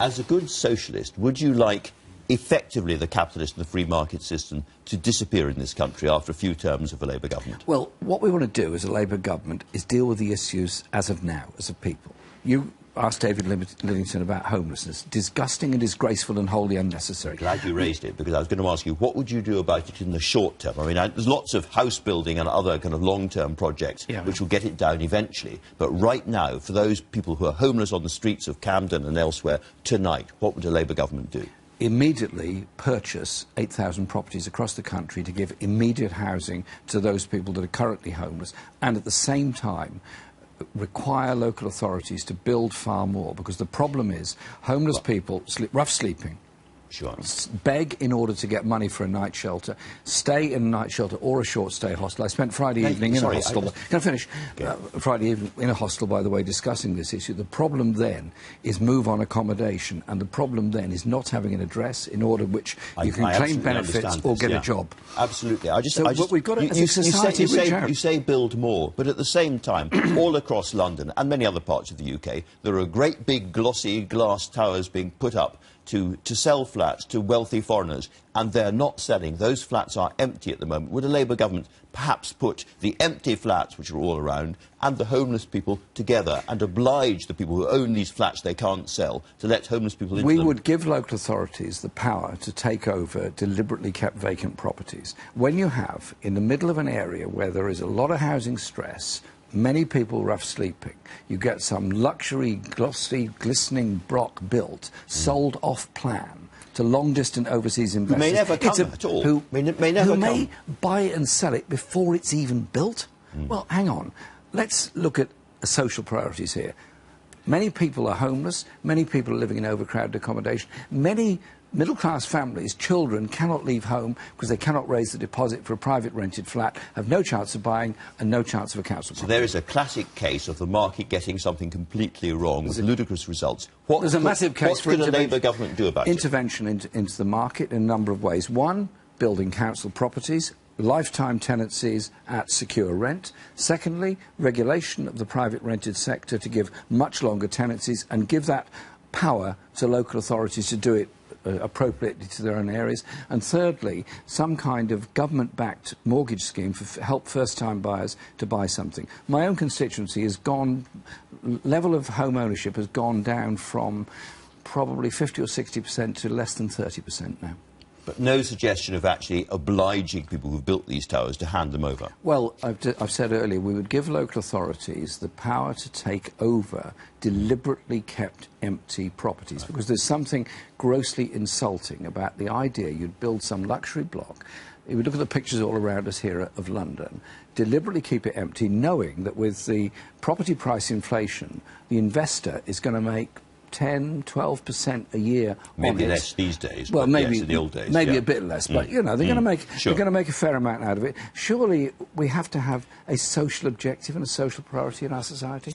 As a good socialist, would you like effectively the capitalist and the free market system to disappear in this country after a few terms of a Labour government? Well, what we want to do as a Labour government is deal with the issues as of now, as a people. You asked David Livingstone about homelessness. Disgusting and disgraceful and wholly unnecessary. Glad you raised it, because I was going to ask you, what would you do about it in the short term? I mean, there's lots of house building and other kind of long-term projects which will get it down eventually. But right now, for those people who are homeless on the streets of Camden and elsewhere tonight, what would a Labour government do? Immediately purchase 8,000 properties across the country to give immediate housing to those people that are currently homeless, and at the same time require local authorities to build far more, because the problem is homeless people, rough sleeping, beg in order to get money for a night shelter, stay in a night shelter or a short stay hostel. I spent Friday evening in a hostel. Can I finish? Friday evening in a hostel, by the way, discussing this issue. The problem then is move-on accommodation, and the problem then is not having an address in order which you can claim benefits or get a job. Absolutely. We've got to, as a society, you say build more, but at the same time, all across London and many other parts of the UK, there are great big glossy glass towers being put up to sell flats to wealthy foreigners, and they're not selling. Those flats are empty at the moment. Would a Labour government perhaps put the empty flats, which are all around, and the homeless people together and oblige the people who own these flats they can't sell to let homeless people into them? We would give local authorities the power to take over deliberately kept vacant properties. When you have, in the middle of an area where there is a lot of housing stress, many people rough sleeping, you get some luxury, glossy, glistening block built, sold off plan to long-distance overseas investors. Who may never come at all. Who may buy it and sell it before it's even built. Well, hang on. Let's look at social priorities here. Many people are homeless. Many people are living in overcrowded accommodation. Many middle-class families, children, cannot leave home because they cannot raise the deposit for a private rented flat, have no chance of buying and no chance of a council property. So there is a classic case of the market getting something completely wrong with ludicrous results. There's a massive case for what could a Labour government do about it? Intervention into the market in a number of ways. One, building council properties, lifetime tenancies at secure rent. Secondly, regulation of the private rented sector to give much longer tenancies and give that power to local authorities to do it appropriately to their own areas. And thirdly, some kind of government-backed mortgage scheme for help first-time buyers to buy something. My own constituency has gone, level of home ownership has gone down from probably 50 or 60% to less than 30% now. But no suggestion of actually obliging people who've built these towers to hand them over? Well, I've said earlier, we would give local authorities the power to take over deliberately kept empty properties, because there's something grossly insulting about the idea you'd build some luxury block. If we look at the pictures all around us here of London, deliberately keep it empty, knowing that with the property price inflation, the investor is going to make 10, 12% a year maybe on it. Less these days. Well, maybe yes, in the old days, maybe a bit less, but you know they're going to make they're going to make a fair amount out of it. Surely we have to have a social objective and a social priority in our society.